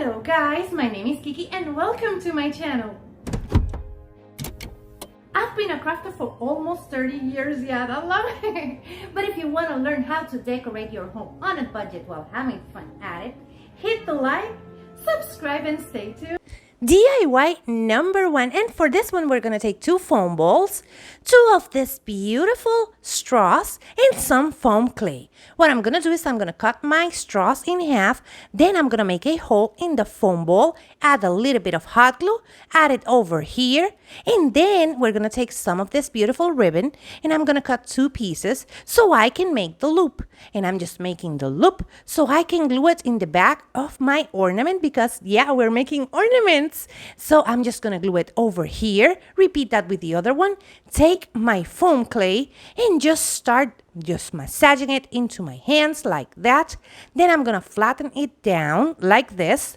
Hello guys, my name is Kiki and welcome to my channel. I've been a crafter for almost 30 years yet, I love it. But if you want to learn how to decorate your home on a budget while having fun at it, hit the like, subscribe and stay tuned. DIY number 1, and for this one we're going to take 2 foam balls, 2 of this beautiful straws, and some foam clay. What I'm going to do is I'm going to cut my straws in half, then I'm going to make a hole in the foam ball, add a little bit of hot glue, add it over here, and then we're going to take some of this beautiful ribbon and I'm going to cut 2 pieces so I can make the loop. And I'm just making the loop so I can glue it in the back of my ornament because yeah, we're making ornaments. So I'm just going to glue it over here. Repeat that with the other one. Take my foam clay and just start massaging it into my hands like that. Then I'm going to flatten it down like this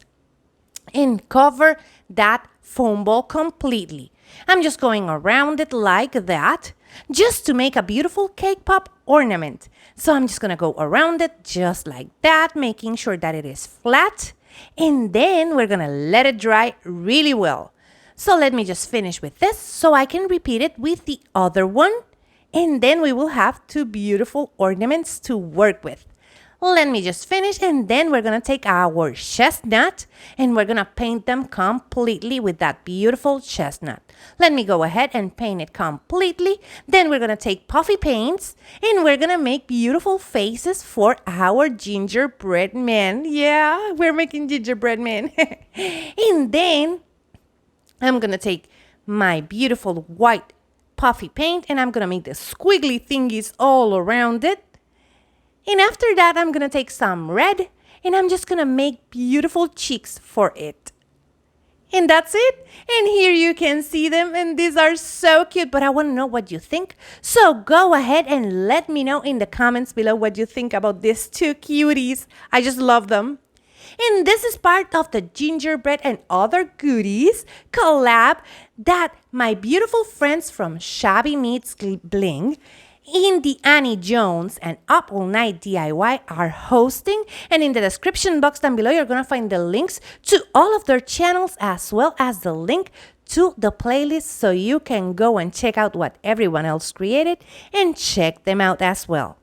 and cover that foam ball completely. I'm just going around it like that just to make a beautiful cake pop ornament. So I'm just going to go around it just like that, making sure that it is flat. And then we're going to let it dry really well. So let me just finish with this so I can repeat it with the other one. And then we will have 2 beautiful ornaments to work with. Let me just finish, and then we're going to take our chestnut and we're going to paint them completely with that beautiful chestnut. Let me go ahead and paint it completely. Then we're going to take puffy paints and we're going to make beautiful faces for our gingerbread man. Yeah, we're making gingerbread man. And then I'm going to take my beautiful white puffy paint and I'm going to make the squiggly thingies all around it. And after that, I'm going to take some red and I'm just going to make beautiful cheeks for it. And that's it. And here you can see them and these are so cute, but I want to know what you think. So go ahead and let me know in the comments below what you think about these 2 cuties. I just love them. And this is part of the gingerbread and other goodies collab that my beautiful friends from Shabby Meets Bling in the Annie Jones and Up All Night DIY are hosting, and in the description box down below you're gonna find the links to all of their channels as well as the link to the playlist so you can go and check out what everyone else created and check them out as well.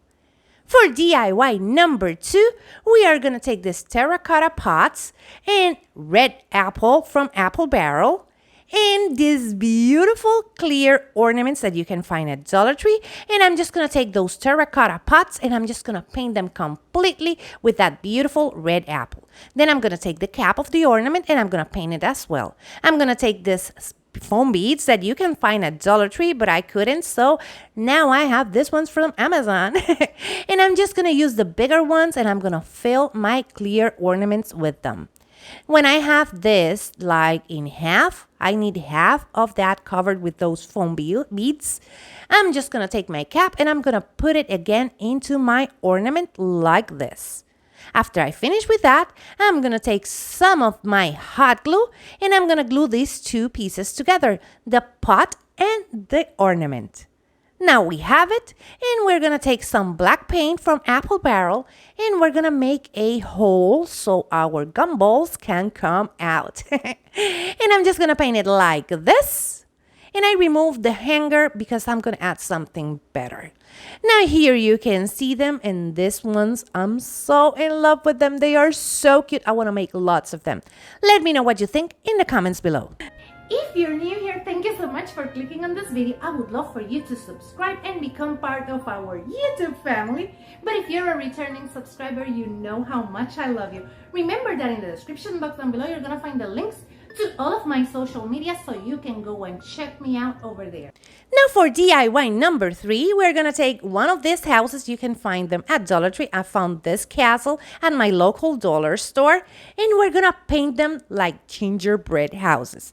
For DIY number 2, we are gonna take this terracotta pots and red apple from Apple Barrel and these beautiful clear ornaments that you can find at Dollar Tree. And I'm just going to take those terracotta pots and I'm just going to paint them completely with that beautiful red apple. Then I'm going to take the cap of the ornament and I'm going to paint it as well. I'm going to take this foam beads that you can find at Dollar Tree, but I couldn't, so now I have this ones from Amazon. And I'm just going to use the bigger ones and I'm going to fill my clear ornaments with them. When I have this like in half, I need half of that covered with those foam beads. I'm just going to take my cap and I'm going to put it again into my ornament like this. After I finish with that, I'm going to take some of my hot glue and I'm going to glue these 2 pieces together, the pot and the ornament. Now we have it, and we're going to take some black paint from Apple Barrel and we're going to make a hole so our gumballs can come out. And I'm just going to paint it like this. And I removed the hanger because I'm going to add something better. Now here you can see them, and these ones, I'm so in love with them. They are so cute. I want to make lots of them. Let me know what you think in the comments below. If you're new here, thank you so much for clicking on this video. I would love for you to subscribe and become part of our YouTube family. But if you're a returning subscriber, you know how much I love you. Remember that in the description box down below, you're going to find the links to all of my social media so you can go and check me out over there. Now for DIY number 3, we're going to take one of these houses. You can find them at Dollar Tree. I found this castle at my local dollar store, and we're going to paint them like gingerbread houses.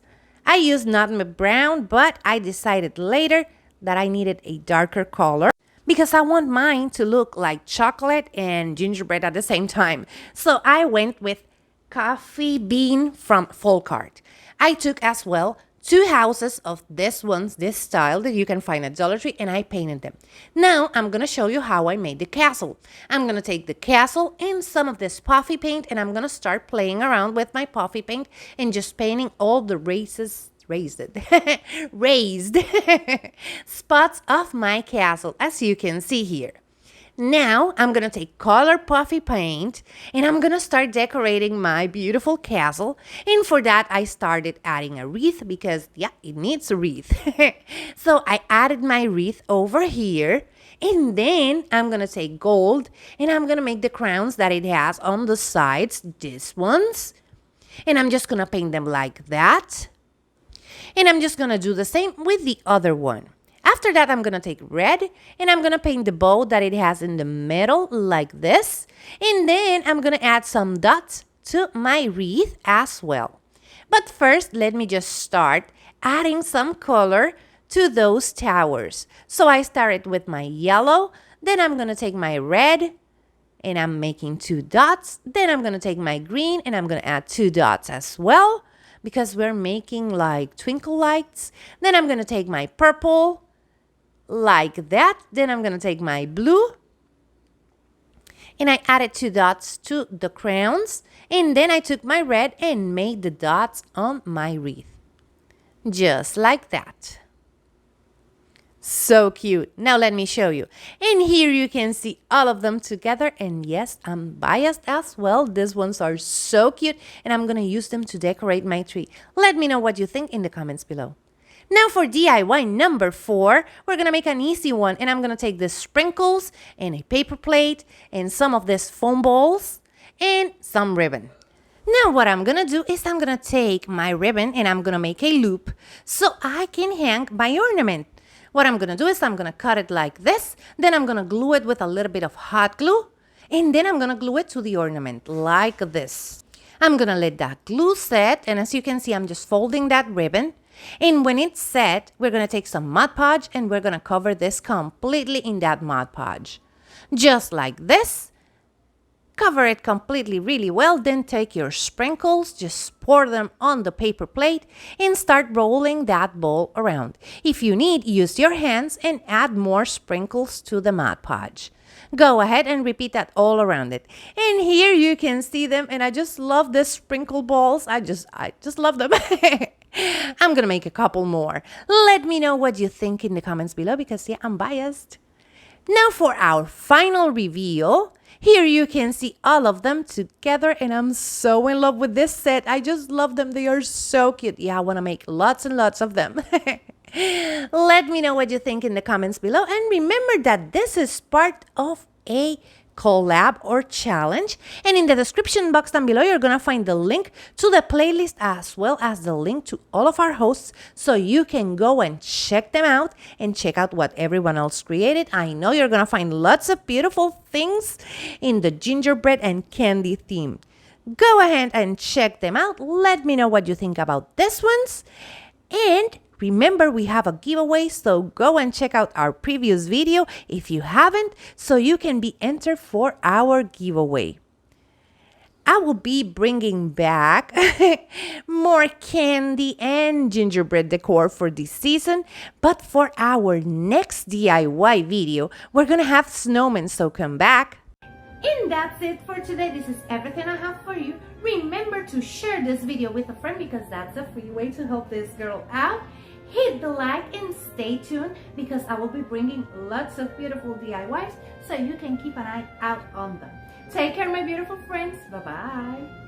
I used nutmeg brown, but I decided later that I needed a darker color because I want mine to look like chocolate and gingerbread at the same time. So I went with coffee bean from Folk Art. I took as well 2 houses of this ones, this style that you can find at Dollar Tree, and I painted them. Now I'm going to show you how I made the castle. I'm going to take the castle and some of this puffy paint, and I'm going to start playing around with my puffy paint and just painting all the raised spots of my castle, as you can see here. Now I'm gonna take color puffy paint and I'm gonna start decorating my beautiful castle. And for that I started adding a wreath because yeah, it needs a wreath. So I added my wreath over here, and then I'm gonna take gold and I'm gonna make the crowns that it has on the sides, these ones. And I'm just gonna paint them like that. And I'm just gonna do the same with the other one. After that, I'm going to take red and I'm going to paint the bow that it has in the middle like this. And then I'm going to add some dots to my wreath as well. But first, let me just start adding some color to those towers. So I started with my yellow, then I'm going to take my red and I'm making 2 dots. Then I'm going to take my green and I'm going to add 2 dots as well because we're making like twinkle lights. Then I'm going to take my purple like that. Then I'm going to take my blue and I added 2 dots to the crowns, and then I took my red and made the dots on my wreath just like that. So cute. Now let me show you. And here you can see all of them together, and yes, I'm biased as well. These ones are so cute and I'm gonna use them to decorate my tree. Let me know what you think in the comments below. Now for DIY number 4, we're going to make an easy one, and I'm going to take the sprinkles and a paper plate and some of these foam balls and some ribbon. Now what I'm going to do is I'm going to take my ribbon and I'm going to make a loop so I can hang my ornament. What I'm going to do is I'm going to cut it like this, then I'm going to glue it with a little bit of hot glue, and then I'm going to glue it to the ornament like this. I'm going to let that glue set, and as you can see, I'm just folding that ribbon. And when it's set, we're going to take some Mod Podge and we're going to cover this completely in that Mod Podge. Just like this. Cover it completely really well. Then take your sprinkles, just pour them on the paper plate and start rolling that ball around. If you need, use your hands and add more sprinkles to the Mod Podge. Go ahead and repeat that all around it. And here you can see them, and I just love the sprinkle balls. I just love them. I'm gonna make a couple more. Let me know what you think in the comments below because yeah, I'm biased. Now for our final reveal. Here you can see all of them together, and I'm so in love with this set. I just love them. They are so cute. Yeah, I want to make lots and lots of them. Let me know what you think in the comments below, and remember that this is part of a collab or challenge, and in the description box down below you're gonna find the link to the playlist as well as the link to all of our hosts, so you can go and check them out and check out what everyone else created. I know you're gonna find lots of beautiful things in the gingerbread and candy theme. Go ahead and check them out. Let me know what you think about this ones, and remember, we have a giveaway, so go and check out our previous video if you haven't, so you can be entered for our giveaway. I will be bringing back more candy and gingerbread decor for this season, but for our next DIY video, we're gonna have snowmen, so come back. And that's it for today. This is everything I have for you. Remember to share this video with a friend because that's a free way to help this girl out. Hit the like and stay tuned because I will be bringing lots of beautiful DIYs so you can keep an eye out on them. Take care, my beautiful friends. Bye-bye.